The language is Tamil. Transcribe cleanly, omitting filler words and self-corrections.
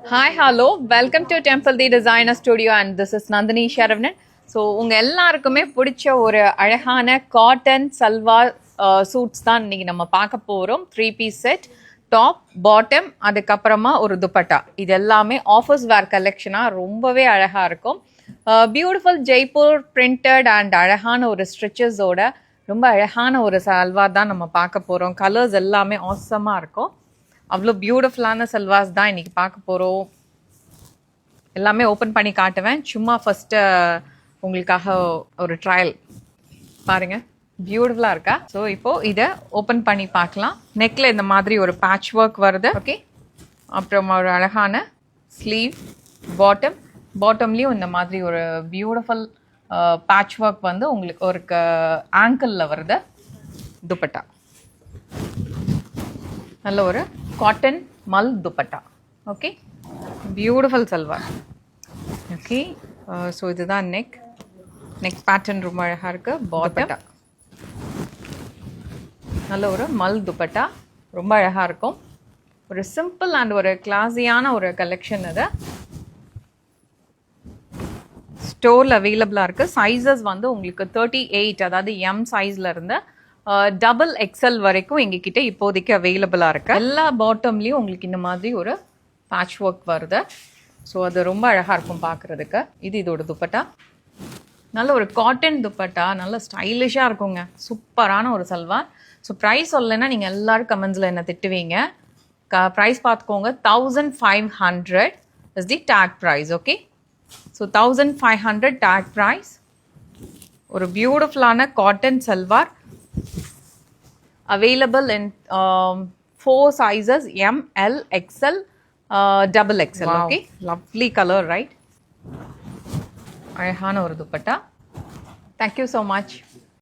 Hi, hello. Welcome to Temple the Designer Studio and this is Nandini Sharavnan. So உங்கள் எல்லாருக்குமே பிடிச்ச ஒரு அழகான காட்டன் சல்வார் சூட்ஸ் தான் இன்றைக்கி நம்ம பார்க்க போகிறோம். 3-piece செட், டாப், பாட்டம், அதுக்கப்புறமா ஒரு துப்பட்டா. இது எல்லாமே ஆஃபீஸ் வேர் கலெக்ஷனாக ரொம்பவே அழகாக இருக்கும். பியூட்டிஃபுல் ஜெய்ப்பூர் பிரிண்டட் அண்ட் அழகான ஒரு ஸ்ட்ரிச்சஸோட ரொம்ப அழகான ஒரு சல்வார் தான் நம்ம பார்க்க போகிறோம். கலர்ஸ் எல்லாமே ஆசமாக இருக்கும். அவ்வளோ பியூட்டிஃபுல்லான சல்வார்ஸ் தான் இன்றைக்கி பார்க்க போகிறோம். எல்லாமே ஓப்பன் பண்ணி காட்டுவேன். சும்மா ஃபஸ்ட்டு உங்களுக்காக ஒரு ட்ரையல் பாருங்கள், பியூட்டிஃபுல்லாக இருக்கா. ஸோ இப்போது இதை ஓப்பன் பண்ணி பார்க்கலாம். நெக்கில் இந்த மாதிரி ஒரு பேட்ச் ஒர்க் வருது. ஓகே, அப்புறம் ஒரு அழகான ஸ்லீவ், பாட்டம்லேயும் இந்த மாதிரி ஒரு பியூட்டிஃபுல் பேட்ச் ஒர்க் வந்து உங்களுக்கு ஒரு ஆங்கிளில் வருது. துப்பட்டா நல்ல ஒரு காட்டன் மல் dupatta. Okay, beautiful salwar. Okay, so இதுதான் நெக் பேட்டர்ன் ரொம்ப அழகாக இருக்குது. பாட்டா நல்ல ஒரு மல் துப்பட்டா, ரொம்ப அழகாக இருக்கும். ஒரு சிம்பிள் அண்ட் ஒரு கிளாஸியான ஒரு கலெக்ஷன். இது ஸ்டோரில் அவைலபிளாக இருக்குது. சைஸஸ் வந்து உங்களுக்கு 38, அதாவது எம் சைஸில் இருந்து டபுள் எக்ஸல் வரைக்கும் எங்ககிட்ட இப்போதைக்கு அவைலபிளாக இருக்குது. எல்லா பாட்டம்லேயும் உங்களுக்கு இந்த மாதிரி ஒரு பேட்ச் ஒர்க் வருது. ஸோ அது ரொம்ப அழகாக இருக்கும் பார்க்குறதுக்கு. இதோட துப்பட்டா நல்ல ஒரு காட்டன் துப்பட்டா, நல்ல ஸ்டைலிஷாக இருக்குங்க. சூப்பரான ஒரு சல்வார். ஸோ ப்ரைஸ் சொல்லலைன்னா நீங்கள் எல்லோரும் கமெண்ட்ஸில் என்ன திட்டுவீங்க. ப்ரைஸ் பார்த்துக்கோங்க. 1500 is the tag price. Okay, so 1500 tag price. ஒரு பியூட்டிஃபுல்லான cotton salwar available in 4 sizes, M, L, XL, double XL. Wow. Okay, lovely color, right? அழகான ஒரு dupatta. Thank you so much.